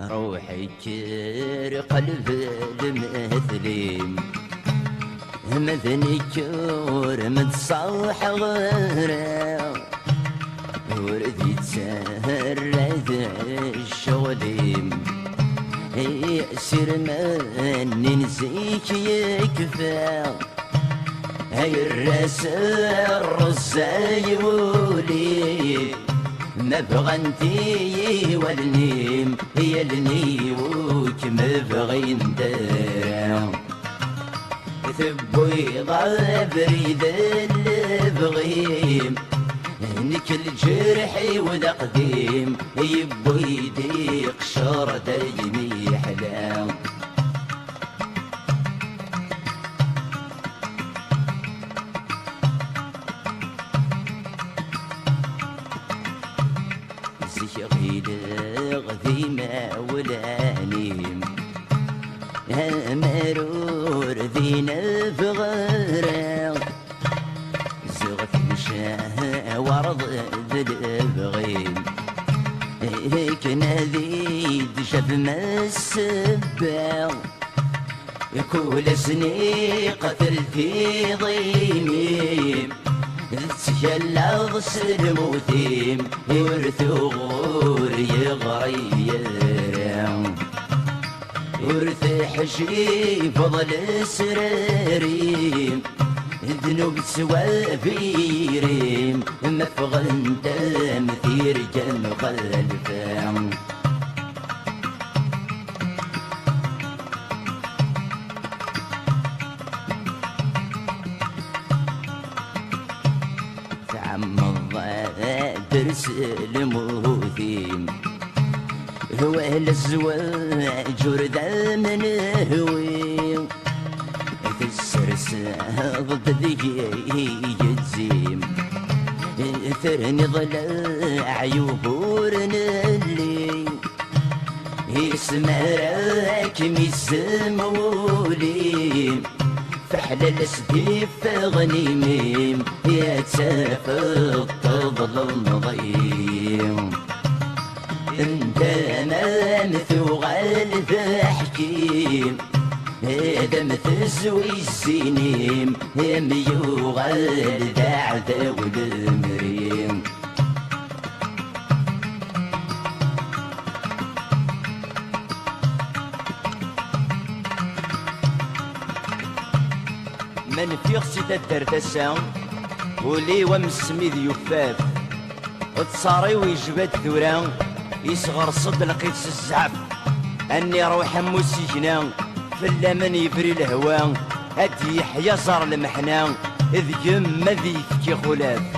روحي كير قلب المثلي مثني كور متصاح غيره وردي تسرد الشغلي يأسر مني نسيك يكفى هاي الراس الرزاي ولي ما بغى انتي والنيم هي الني وك ما بغي ندير ثبوي بريد اللي بغيم نكل جرحي وذا قديم يبوي يضيق شر دايمي حلام زيغيد غذيمة ولانيم مرور ذينا بغيره زغت مشاه ورض بالبغيم هيك ناديد شاف ما السبا كل سني قتلتي ضيمي تجلى سلموتيم يورثو غور يغريم ورث حشي فضل سراريم ذنوب سوافيريم مفغن تمثير جن خلفام تعمض درس الموثيم هو الزواج وردا من هوي السرسة ضد ذي يجزيم ثرني ضلع يبورنا اللي يسمى راكم يسمولي فحل السديف غنيميم يا تسافر تظل نظيم انت ما مثوغل تحكيم هذا مثزوي السنين هم يغل دعذا والمريم من فيغ سيدا الدردسة ولي ومسميذ يفاف وتصاري ويجبد ثوران يصغر صد لقيت الزعف اني روح موسيجنا فلا من يفري الهوى هاد يحيى صار المحنا اذ يم ذي يفكي خلاف